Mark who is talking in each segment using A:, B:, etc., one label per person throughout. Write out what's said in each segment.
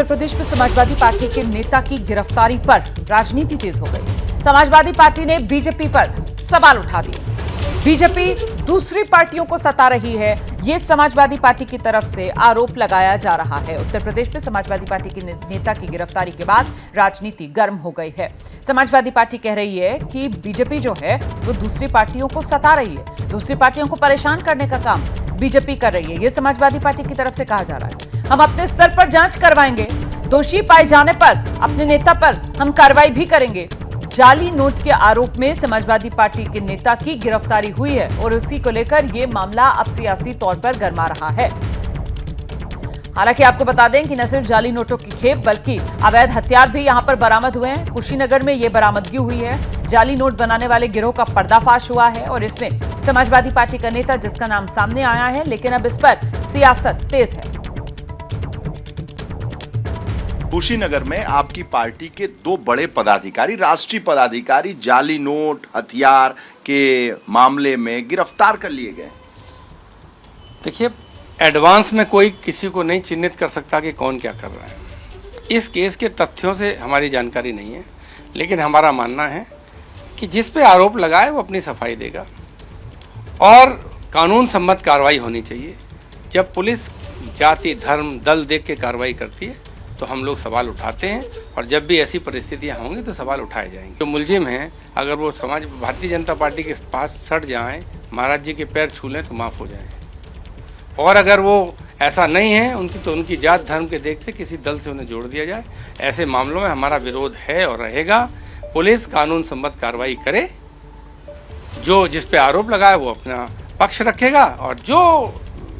A: उत्तर प्रदेश में समाजवादी पार्टी के नेता की गिरफ्तारी पर राजनीति तेज हो गई। समाजवादी पार्टी ने बीजेपी पर सवाल उठा दिए। बीजेपी दूसरी पार्टियों को सता रही है, ये समाजवादी पार्टी की तरफ से आरोप लगाया जा रहा है। उत्तर प्रदेश में समाजवादी पार्टी के नेता की गिरफ्तारी के बाद राजनीति गर्म हो गई है। समाजवादी पार्टी कह रही है कि बीजेपी जो है वो दूसरी पार्टियों को सता रही है, दूसरी पार्टियों को परेशान करने का काम बीजेपी कर रही है। ये समाजवादी पार्टी की तरफ से कहा जा रहा है। हम अपने स्तर पर जांच करवाएंगे, दोषी पाए जाने पर अपने नेता पर हम कार्रवाई भी करेंगे। जाली नोट के आरोप में समाजवादी पार्टी के नेता की गिरफ्तारी हुई है और उसी को लेकर यह मामला अब सियासी तौर पर गरमा रहा है। हालांकि आपको बता दें कि न सिर्फ जाली नोटों की खेप बल्कि अवैध हथियार भी यहां पर बरामद हुए हैं। कुशीनगर में यह बरामदगी हुई है। जाली नोट बनाने वाले गिरोह का पर्दाफाश हुआ है और इसमें समाजवादी पार्टी का नेता जिसका नाम सामने आया है, लेकिन अब इस पर सियासत तेज है।
B: कुशीनगर में आपकी पार्टी के दो बड़े पदाधिकारी, राष्ट्रीय पदाधिकारी, जाली नोट हथियार के मामले में गिरफ्तार कर लिए गए।
C: देखिए, एडवांस में कोई किसी को नहीं चिन्हित कर सकता कि कौन क्या कर रहा है। इस केस के तथ्यों से हमारी जानकारी नहीं है, लेकिन हमारा मानना है कि जिस पे आरोप लगाए वो अपनी सफाई देगा और कानून सम्मत कार्रवाई होनी चाहिए। जब पुलिस जाति धर्म दल देख के कार्रवाई करती है तो हम लोग सवाल उठाते हैं और जब भी ऐसी परिस्थितियां होंगी तो सवाल उठाए जाएंगे। जो मुलजिम हैं अगर वो भारतीय जनता पार्टी के पास सट जाएं, महाराज जी के पैर छू लें तो माफ़ हो जाएं, और अगर वो ऐसा नहीं है उनकी जात धर्म के देख से किसी दल से उन्हें जोड़ दिया जाए। ऐसे मामलों में हमारा विरोध है और रहेगा। पुलिस कानून सम्मत कार्रवाई करे, जो जिस पे आरोप लगाए वो अपना पक्ष रखेगा और जो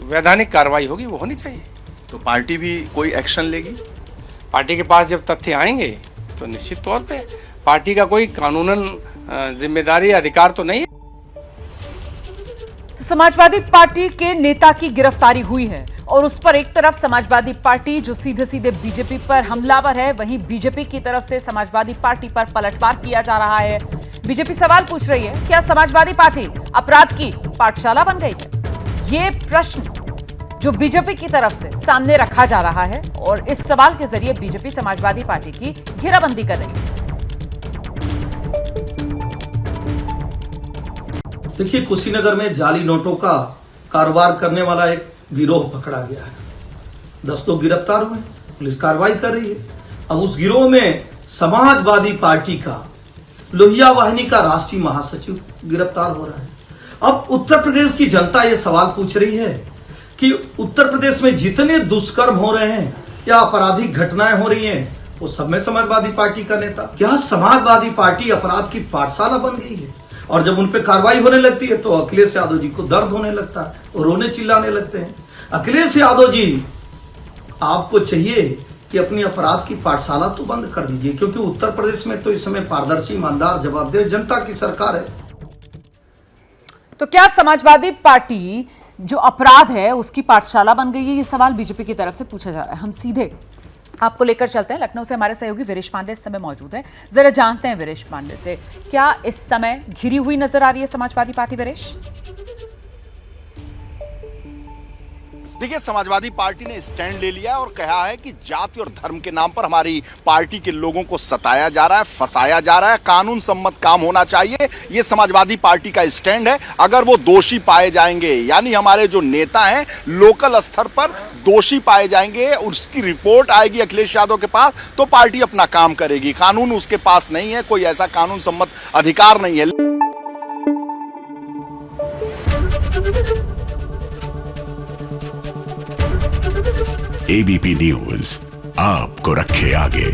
C: वैधानिक कार्रवाई होगी वो होनी चाहिए।
B: तो पार्टी भी कोई एक्शन लेगी?
C: पार्टी के पास जब तथ्य आएंगे तो निश्चित तौर पे पार्टी का कोई कानूनन जिम्मेदारी अधिकार तो नहीं है।
A: समाजवादी पार्टी के नेता की गिरफ्तारी हुई है और उस पर एक तरफ समाजवादी पार्टी जो सीधे सीधे बीजेपी पर हमलावर है, वहीं बीजेपी की तरफ से समाजवादी पार्टी पर पलटवार किया जा रहा है। बीजेपी सवाल पूछ रही है, क्या समाजवादी पार्टी अपराध की पाठशाला बन गई है? ये प्रश्न जो बीजेपी की तरफ से सामने रखा जा रहा है और इस सवाल के जरिए बीजेपी समाजवादी पार्टी की घेराबंदी कर रही है।
D: देखिए, कुशीनगर में जाली नोटों का कारोबार करने वाला एक गिरोह पकड़ा गया है। 10 लोग गिरफ्तार हुए, पुलिस कार्रवाई कर रही है। अब उस गिरोह में समाजवादी पार्टी का लोहिया वाहिनी का राष्ट्रीय महासचिव गिरफ्तार हो रहा है। अब उत्तर प्रदेश की जनता ये सवाल पूछ रही है कि उत्तर प्रदेश में जितने दुष्कर्म हो रहे हैं या आपराधिक घटनाएं हो रही हैं, वो सब में समाजवादी पार्टी का नेता। क्या समाजवादी पार्टी अपराध की पाठशाला बन गई है? और जब उन पे कार्रवाई होने लगती है तो अखिलेश यादव जी को दर्द होने लगता है और रोने चिल्लाने लगते हैं। अखिलेश यादव जी, आपको चाहिए कि अपनी अपराध की पाठशाला तो बंद कर दीजिए, क्योंकि उत्तर प्रदेश में तो इस समय पारदर्शी, ईमानदार, जवाबदेह जनता की सरकार है।
A: तो क्या समाजवादी पार्टी जो अपराध है उसकी पाठशाला बन गई है? ये सवाल बीजेपी की तरफ से पूछा जा रहा है। हम सीधे आपको लेकर चलते हैं। लखनऊ से हमारे सहयोगी वीरेश पांडे इस समय मौजूद है। जरा जानते हैं वीरेश पांडे से, क्या इस समय घिरी हुई नजर आ रही है समाजवादी पार्टी? वीरेश,
B: देखिए, समाजवादी पार्टी ने स्टैंड ले लिया और कहा है कि जाति और धर्म के नाम पर हमारी पार्टी के लोगों को सताया जा रहा है, फंसाया जा रहा है, कानून सम्मत काम होना चाहिए। ये समाजवादी पार्टी का स्टैंड है। अगर वो दोषी पाए जाएंगे, यानी हमारे जो नेता हैं लोकल स्तर पर दोषी पाए जाएंगे, उसकी रिपोर्ट आएगी अखिलेश यादव के पास, तो पार्टी अपना काम करेगी। कानून उसके पास नहीं है, कोई ऐसा कानून सम्मत अधिकार नहीं है।
E: एबीपी न्यूज आपको रखे आगे।